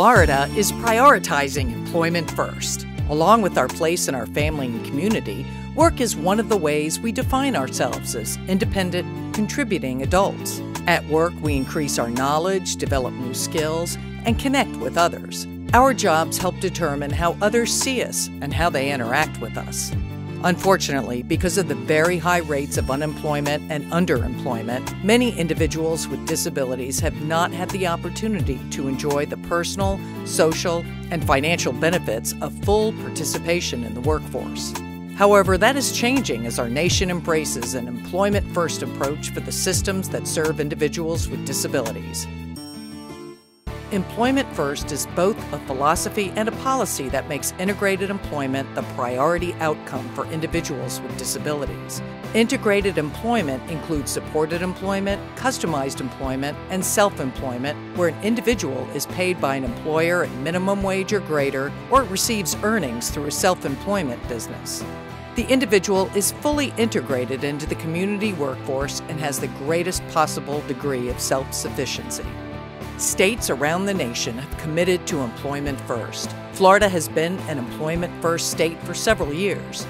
Florida is prioritizing employment first. Along with our place in our family and community, work is one of the ways we define ourselves as independent, contributing adults. At work, we increase our knowledge, develop new skills, and connect with others. Our jobs help determine how others see us and how they interact with us. Unfortunately, because of the very high rates of unemployment and underemployment, many individuals with disabilities have not had the opportunity to enjoy the personal, social, and financial benefits of full participation in the workforce. However, that is changing as our nation embraces an employment-first approach for the systems that serve individuals with disabilities. Employment First is both a philosophy and a policy that makes integrated employment the priority outcome for individuals with disabilities. Integrated employment includes supported employment, customized employment, and self-employment, where an individual is paid by an employer at minimum wage or greater, or receives earnings through a self-employment business. The individual is fully integrated into the community workforce and has the greatest possible degree of self-sufficiency. States around the nation have committed to employment first. Florida has been an employment first state for several years.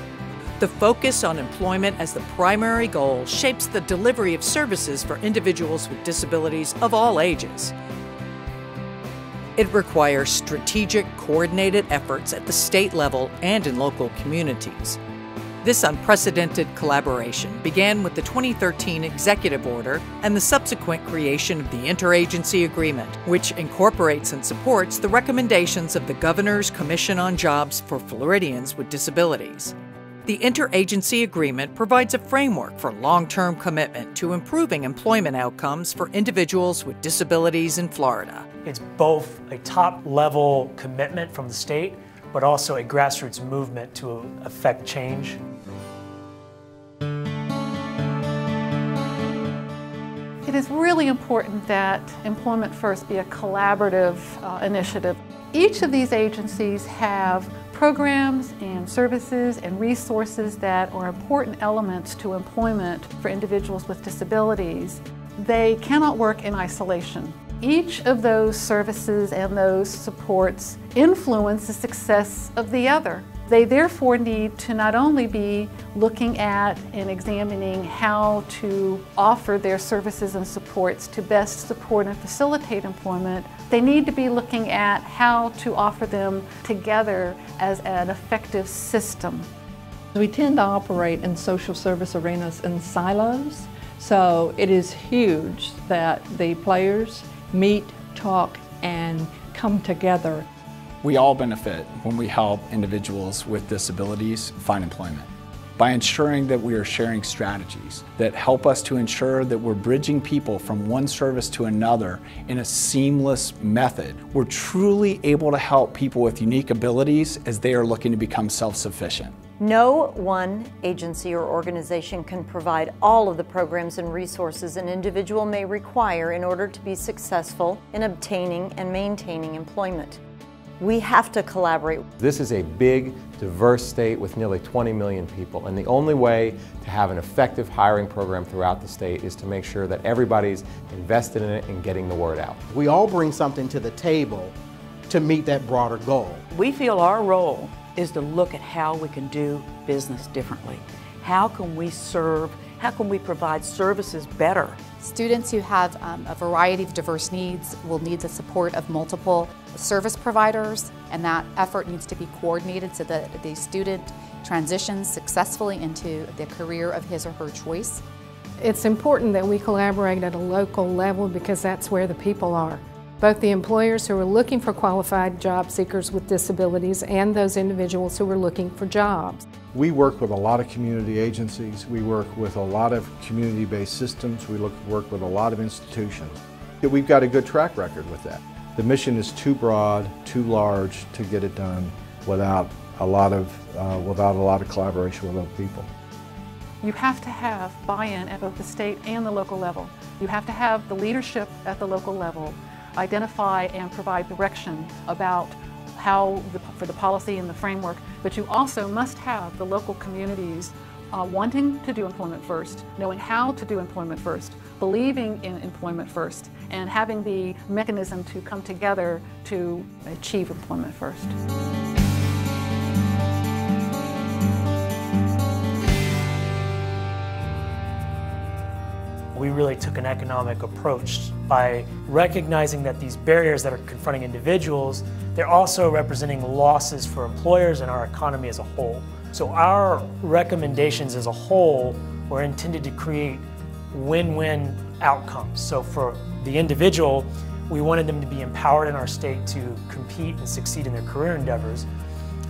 The focus on employment as the primary goal shapes the delivery of services for individuals with disabilities of all ages. It requires strategic, coordinated efforts at the state level and in local communities. This unprecedented collaboration began with the 2013 Executive Order and the subsequent creation of the Interagency Agreement, which incorporates and supports the recommendations of the Governor's Commission on Jobs for Floridians with Disabilities. The Interagency Agreement provides a framework for long-term commitment to improving employment outcomes for individuals with disabilities in Florida. It's both a top-level commitment from the state, but also a grassroots movement to affect change. It is really important that Employment First be a collaborative initiative. Each of these agencies have programs and services and resources that are important elements to employment for individuals with disabilities. They cannot work in isolation. Each of those services and those supports influence the success of the other. They therefore need to not only be looking at and examining how to offer their services and supports to best support and facilitate employment, they need to be looking at how to offer them together as an effective system. We tend to operate in social service arenas in silos, so it is huge that the players meet, talk, and come together. We all benefit when we help individuals with disabilities find employment. By ensuring that we are sharing strategies that help us to ensure that we're bridging people from one service to another in a seamless method, we're truly able to help people with unique abilities as they are looking to become self-sufficient. No one agency or organization can provide all of the programs and resources an individual may require in order to be successful in obtaining and maintaining employment. We have to collaborate. This is a big, diverse state with nearly 20 million people, and the only way to have an effective hiring program throughout the state is to make sure that everybody's invested in it and getting the word out. We all bring something to the table to meet that broader goal. We feel our role is to look at how we can do business differently. How can we serve, how can we provide services better? Students who have a variety of diverse needs will need the support of multiple service providers, and that effort needs to be coordinated so that the student transitions successfully into the career of his or her choice. It's important that we collaborate at a local level because that's where the people are. Both the employers who are looking for qualified job seekers with disabilities and those individuals who are looking for jobs. We work with a lot of community agencies. We work with a lot of community-based systems. We work with a lot of institutions. We've got a good track record with that. The mission is too broad, too large to get it done without a lot of collaboration with other people. You have to have buy-in at both the state and the local level. You have to have the leadership at the local level identify and provide direction about for the policy and the framework, but you also must have the local communities wanting to do employment first, knowing how to do employment first, believing in employment first, and having the mechanism to come together to achieve employment first. We really took an economic approach by recognizing that these barriers that are confronting individuals, they're also representing losses for employers and our economy as a whole. So our recommendations as a whole were intended to create win-win outcomes. So for the individual, we wanted them to be empowered in our state to compete and succeed in their career endeavors.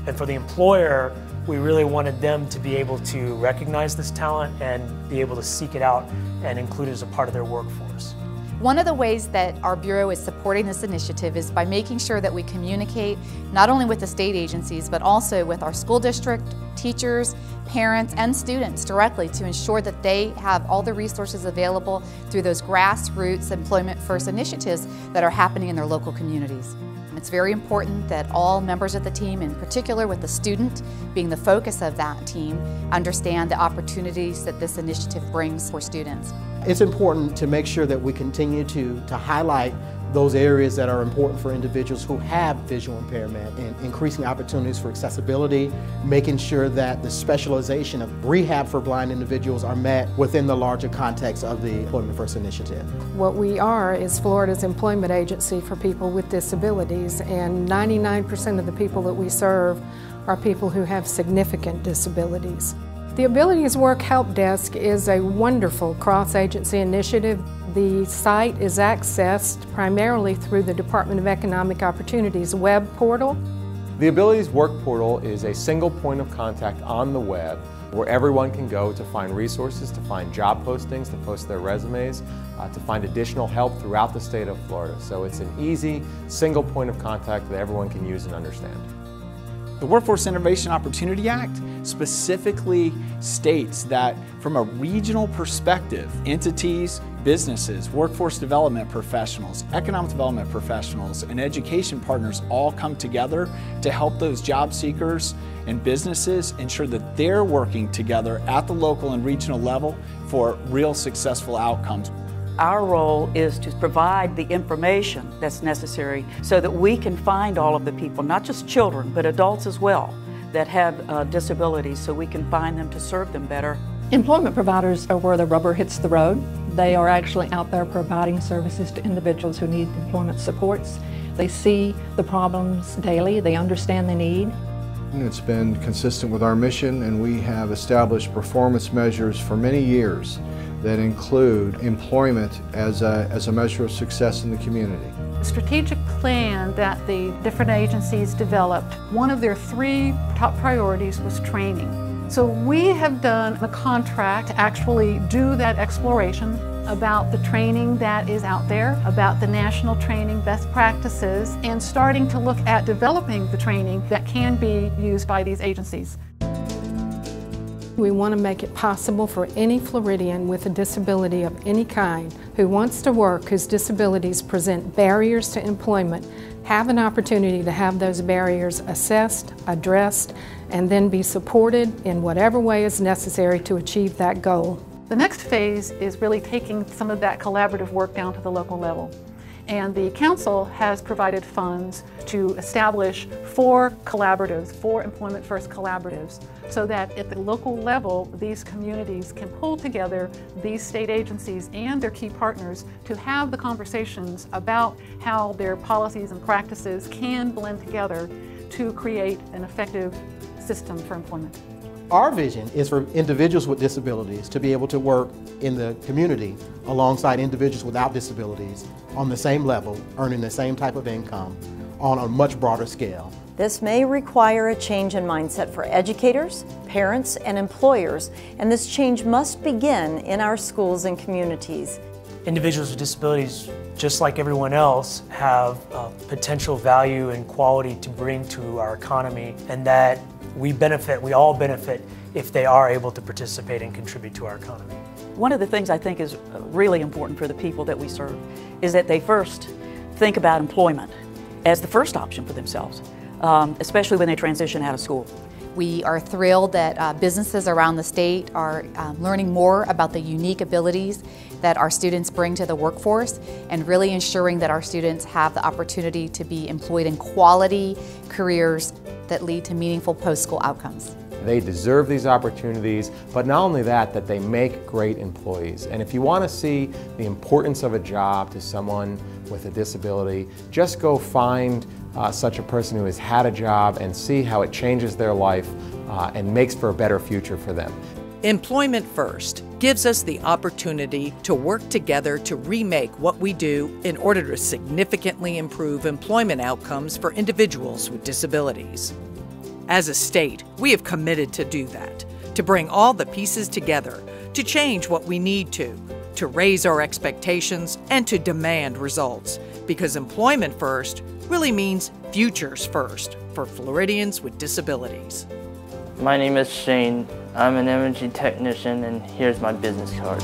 And for the employer, we really wanted them to be able to recognize this talent and be able to seek it out and include it as a part of their workforce. One of the ways that our Bureau is supporting this initiative is by making sure that we communicate not only with the state agencies, but also with our school district, teachers, parents, and students directly to ensure that they have all the resources available through those grassroots employment first initiatives that are happening in their local communities. It's very important that all members of the team, in particular with the student being the focus of that team, understand the opportunities that this initiative brings for students. It's important to make sure that we continue to highlight those areas that are important for individuals who have visual impairment, and increasing opportunities for accessibility, making sure that the specialization of rehab for blind individuals are met within the larger context of the Employment First Initiative. What we are is Florida's employment agency for people with disabilities, and 99% of the people that we serve are people who have significant disabilities. The Abilities Work Help Desk is a wonderful cross-agency initiative. The site is accessed primarily through the Department of Economic Opportunity's web portal. The Abilities Work Portal is a single point of contact on the web where everyone can go to find resources, to find job postings, to post their resumes, to find additional help throughout the state of Florida. So it's an easy, single point of contact that everyone can use and understand. The Workforce Innovation Opportunity Act specifically states that from a regional perspective, entities, businesses, workforce development professionals, economic development professionals, and education partners all come together to help those job seekers and businesses ensure that they're working together at the local and regional level for real successful outcomes. Our role is to provide the information that's necessary so that we can find all of the people, not just children, but adults as well, that have disabilities, so we can find them to serve them better. Employment providers are where the rubber hits the road. They are actually out there providing services to individuals who need employment supports. They see the problems daily, they understand the need. It's been consistent with our mission, and we have established performance measures for many years that include employment as a measure of success in the community. The strategic plan that the different agencies developed, one of their 3 top priorities was training. So we have done a contract to actually do that exploration about the training that is out there, about the national training best practices, and starting to look at developing the training that can be used by these agencies. We want to make it possible for any Floridian with a disability of any kind who wants to work, whose disabilities present barriers to employment, have an opportunity to have those barriers assessed, addressed, and then be supported in whatever way is necessary to achieve that goal. The next phase is really taking some of that collaborative work down to the local level. And the Council has provided funds to establish 4 collaboratives, 4 Employment First collaboratives, so that at the local level, these communities can pull together these state agencies and their key partners to have the conversations about how their policies and practices can blend together to create an effective system for employment. Our vision is for individuals with disabilities to be able to work in the community alongside individuals without disabilities on the same level, earning the same type of income on a much broader scale. This may require a change in mindset for educators, parents, and employers, and this change must begin in our schools and communities. Individuals with disabilities, just like everyone else, have potential value and quality to bring to our economy, and that we all benefit if they are able to participate and contribute to our economy. One of the things I think is really important for the people that we serve is that they first think about employment as the first option for themselves. especially when they transition out of school. We are thrilled that businesses around the state are learning more about the unique abilities that our students bring to the workforce and really ensuring that our students have the opportunity to be employed in quality careers that lead to meaningful post-school outcomes. They deserve these opportunities, but not only that, that they make great employees. And if you want to see the importance of a job to someone with a disability, just go find such a person who has had a job and see how it changes their life and makes for a better future for them. Employment First gives us the opportunity to work together to remake what we do in order to significantly improve employment outcomes for individuals with disabilities. As a state, we have committed to do that, to bring all the pieces together, to change what we need to raise our expectations, and to demand results. Because Employment First really means futures first for Floridians with disabilities. My name is Shane. I'm an energy technician, and here's my business card.